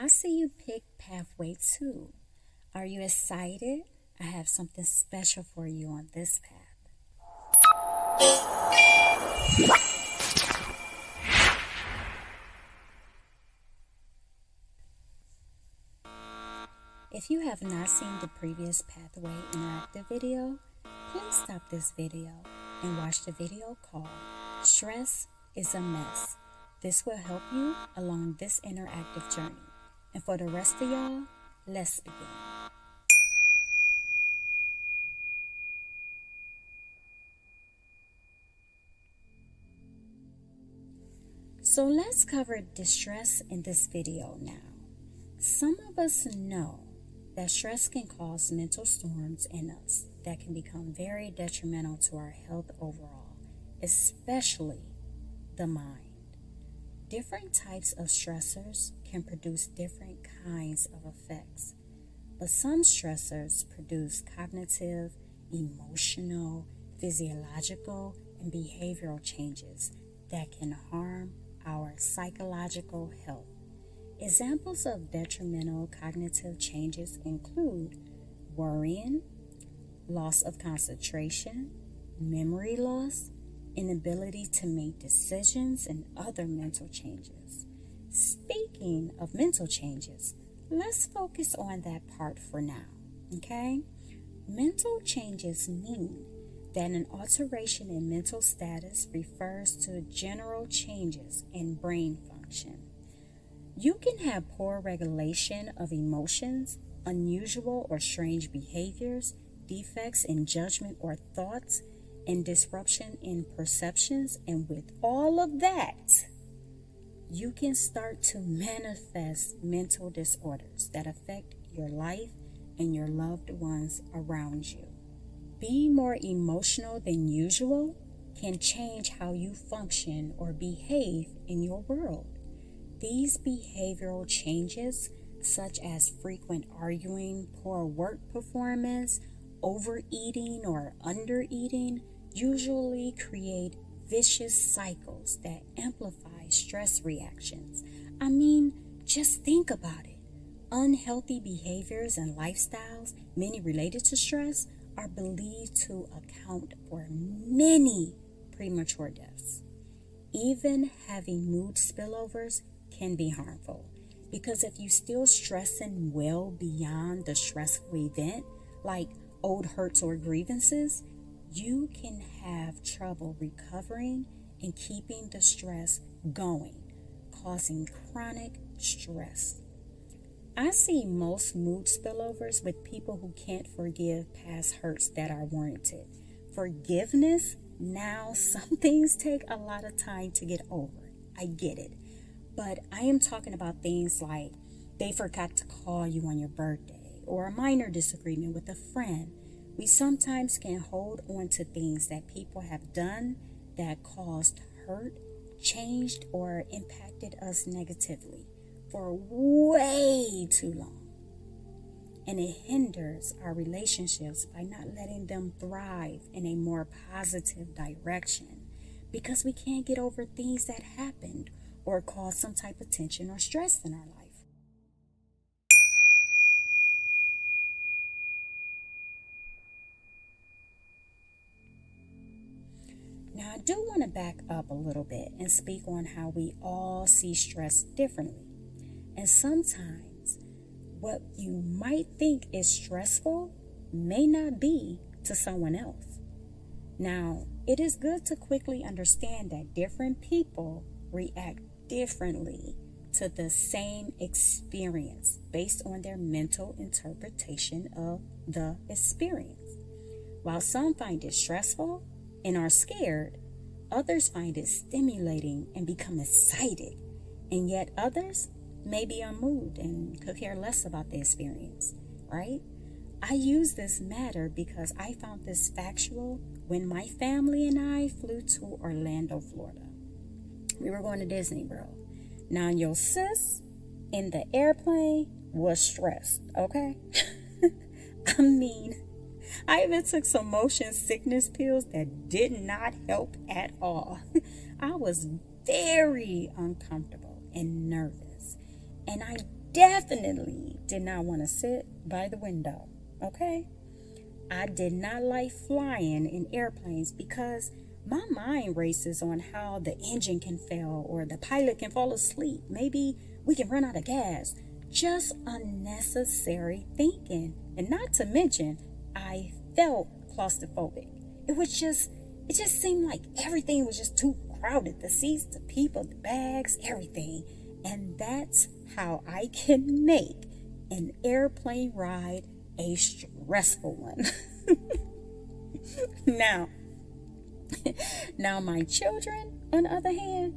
I see you picked pathway 2. Are you excited? I have something special for you on this path. If you have not seen the previous Pathway interactive video, please stop this video and watch the video called Stress is a Mess. This will help you along this interactive journey. And for the rest of y'all, let's begin. So let's cover distress in this video now. Some of us know that stress can cause mental storms in us that can become very detrimental to our health overall, especially the mind. Different types of stressors can produce different kinds of effects, but some stressors produce cognitive, emotional, physiological, and behavioral changes that can harm our psychological health. Examples of detrimental cognitive changes include worrying, loss of concentration, memory loss, inability to make decisions, and other mental changes. Speaking of mental changes, let's focus on that part for now, okay? Mental changes mean that an alteration in mental status refers to general changes in brain function. You can have poor regulation of emotions, unusual or strange behaviors, defects in judgment or thoughts, and disruption in perceptions. And with all of that, you can start to manifest mental disorders that affect your life and your loved ones around you. Being more emotional than usual can change how you function or behave in your world. These behavioral changes, such as frequent arguing, poor work performance, overeating, or undereating, usually create vicious cycles that amplify stress reactions. I mean, just think about it. Unhealthy behaviors and lifestyles, many related to stress, are believed to account for many premature deaths. Even having mood spillovers can be harmful, because if you still stressing well beyond the stressful event, like old hurts or grievances, you can have trouble recovering and keeping the stress going, causing chronic stress. I see most mood spillovers with people who can't forgive past hurts that are warranted. Forgiveness, now some things take a lot of time to get over. I get it. But I am talking about things like they forgot to call you on your birthday, or a minor disagreement with a friend. We sometimes can hold on to things that people have done that caused hurt, changed, or impacted us negatively for way too long. And it hinders our relationships by not letting them thrive in a more positive direction, because we can't get over things that happened or cause some type of tension or stress in our life. Now, I do want to back up a little bit and speak on how we all see stress differently. And sometimes what you might think is stressful may not be to someone else. Now, it is good to quickly understand that different people react differently to the same experience based on their mental interpretation of the experience. While some find it stressful and are scared, others find it stimulating and become excited, and yet others may be unmoved and could care less about the experience, right? I use this matter because I found this factual when my family and I flew to Orlando, Florida. We were going to Disney World. Now, your sis in the airplane was stressed, okay? I mean, I even took some motion sickness pills that did not help at all. I was very uncomfortable and nervous, and I definitely did not want to sit by the window, okay? I did not like flying in airplanes because my mind races on how the engine can fail or the pilot can fall asleep. Maybe we can run out of gas. Just unnecessary thinking. And not to mention, I felt claustrophobic. It just seemed like everything was just too crowded. The seats, the people, the bags, everything. And that's how I can make an airplane ride a stressful one. Now my children, on the other hand,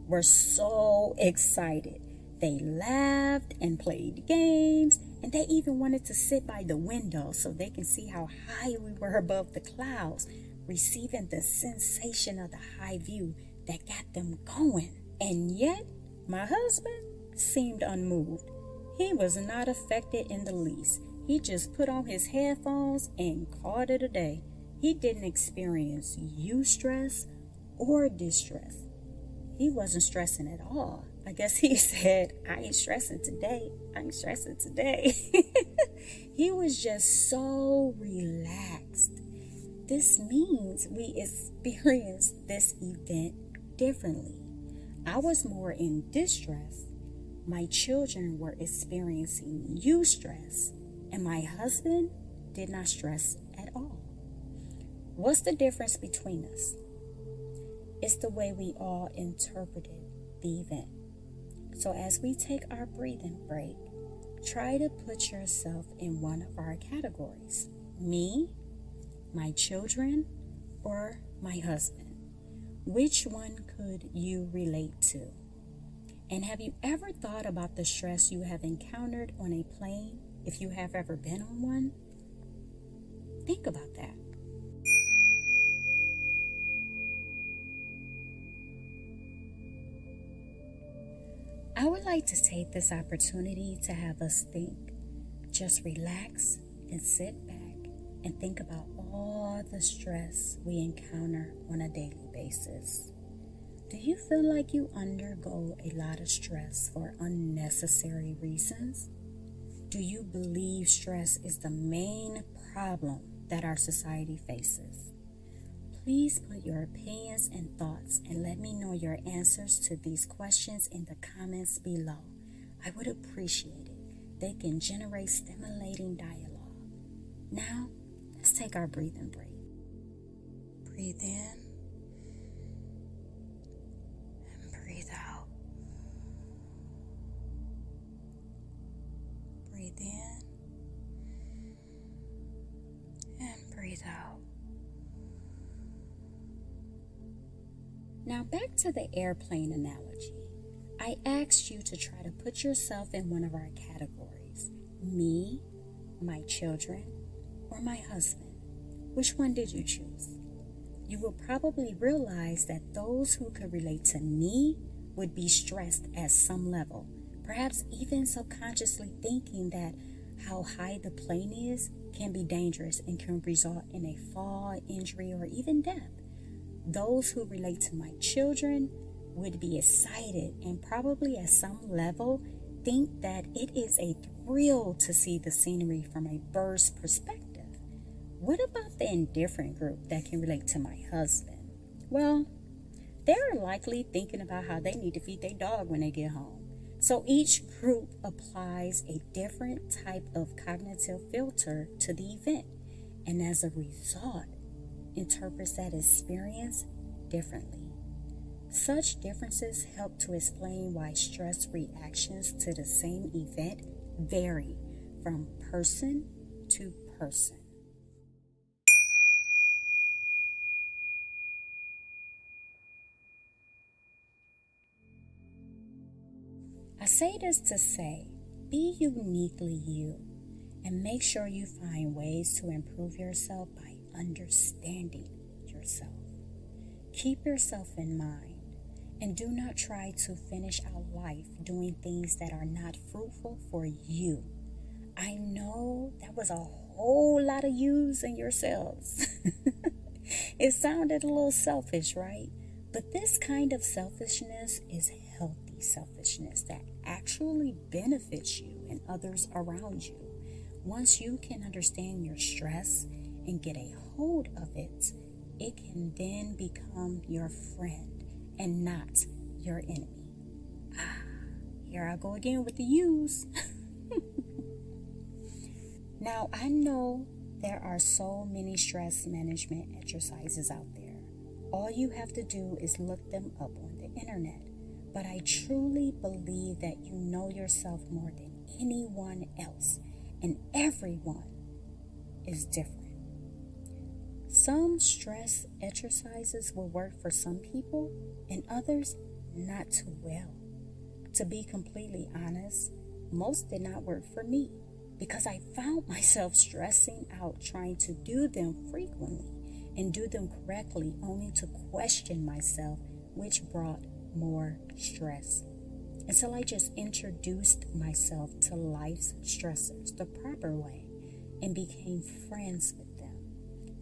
were so excited. They laughed and played games, and they even wanted to sit by the window so they can see how high we were above the clouds, receiving the sensation of the high view that got them going. And yet, my husband seemed unmoved. He was not affected in the least. He just put on his headphones and called it a day. He didn't experience eustress or distress. He wasn't stressing at all. I guess he said, I ain't stressing today. He was just so relaxed. This means we experienced this event differently. I was more in distress. My children were experiencing eustress, and my husband did not stress at all. What's the difference between us? It's the way we all interpreted the event. So as we take our breathing break, try to put yourself in one of our categories. Me, my children, or my husband. Which one could you relate to? And have you ever thought about the stress you have encountered on a plane, if you have ever been on one? Think about that. I would like to take this opportunity to have us think. Just relax and sit back and think about all the stress we encounter on a daily basis. Do you feel like you undergo a lot of stress for unnecessary reasons? Do you believe stress is the main problem that our society faces? Please put your opinions and thoughts and let me know your answers to these questions in the comments below. I would appreciate it. They can generate stimulating dialogue. Now, let's take our breathing break. Breathe in and breathe out. Breathe in and breathe out. Now back to the airplane analogy. I asked you to try to put yourself in one of our categories. Me, my children, or my husband. Which one did you choose? You will probably realize that those who could relate to me would be stressed at some level, perhaps even subconsciously thinking that how high the plane is can be dangerous and can result in a fall, injury, or even death. Those who relate to my children would be excited and probably at some level think that it is a thrill to see the scenery from a bird's perspective. What about the indifferent group that can relate to my husband? Well, they're likely thinking about how they need to feed their dog when they get home. So each group applies a different type of cognitive filter to the event, and as a result, interprets that experience differently. Such differences help to explain why stress reactions to the same event vary from person to person. I say this to say, be uniquely you and make sure you find ways to improve yourself by understanding yourself. Keep yourself in mind and do not try to finish out life doing things that are not fruitful for you. I know that was a whole lot of yous in yourselves. It sounded a little selfish, right? But this kind of selfishness is healthy selfishness that actually benefits you and others around you. Once you can understand your stress and get a hold of it, it can then become your friend and not your enemy. Here I go again with the use. Now, I know there are so many stress management exercises out there. All you have to do is look them up on the internet. But I truly believe that you know yourself more than anyone else, and everyone is different. Some stress exercises will work for some people and others not too well. To be completely honest, most did not work for me because I found myself stressing out trying to do them frequently and do them correctly, only to question myself, which brought more stress. Until I just introduced myself to life's stressors the proper way and became friends with them.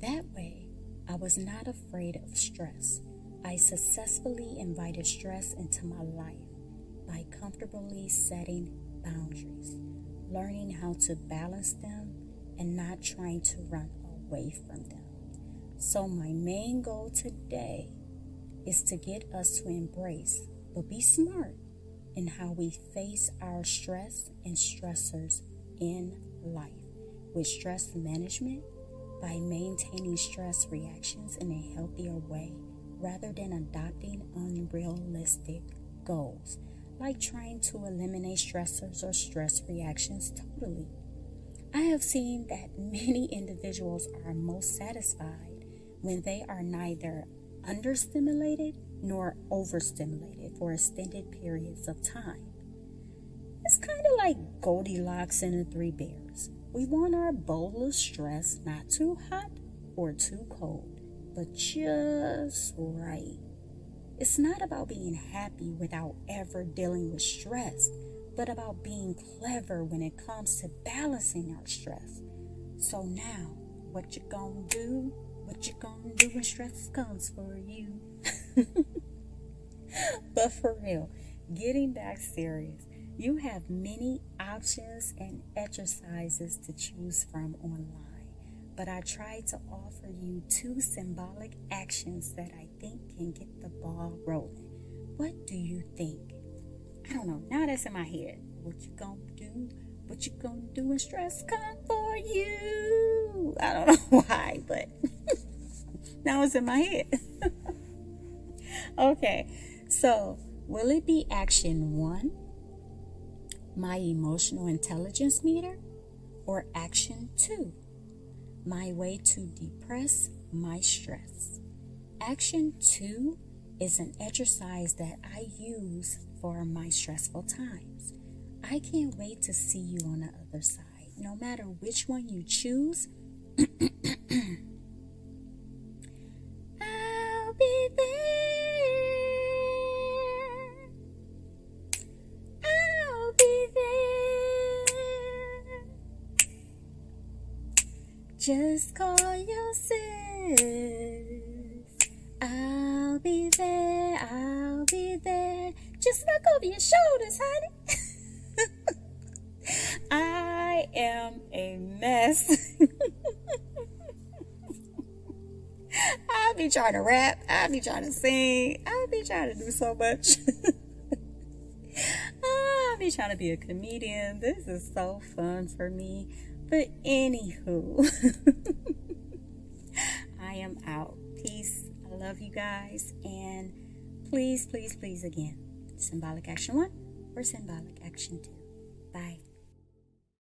That way, I was not afraid of stress. I successfully invited stress into my life by comfortably setting boundaries, learning how to balance them and not trying to run away from them. So my main goal today is to get us to embrace, but be smart in how we face our stress and stressors in life with stress management by maintaining stress reactions in a healthier way rather than adopting unrealistic goals, like trying to eliminate stressors or stress reactions totally. I have seen that many individuals are most satisfied when they are neither understimulated nor overstimulated for extended periods of time. It's kind of like Goldilocks and the Three Bears. We want our bowl of stress not too hot or too cold, but just right. It's not about being happy without ever dealing with stress, but about being clever when it comes to balancing our stress. So now, what you gonna do? What you gonna do when stress comes for you? But for real, getting back serious, you have many options and exercises to choose from online. But I tried to offer you 2 symbolic actions that I think can get the ball rolling. What do you think? I don't know. Now that's in my head. What you gonna do? What you gonna do when stress come for you? I don't know why, but now it's in my head. Okay, so will it be action 1, my emotional intelligence meter, or action 2, my way to depress my stress? Action 2 is an exercise that I use for my stressful times. I can't wait to see you on the other side. No matter which one you choose, I'll be there. I'll be there. Just call your sis. I'll be there. I'll be there. Just look over your shoulders, honey. I am a mess. I'll be trying to rap. I'll be trying to sing. I'll be trying to do so much. I'll be trying to be a comedian. This is so fun for me. But anywho, I am out. Peace. I love you guys. And please, please, please again, symbolic action 1 or symbolic action 2. Bye.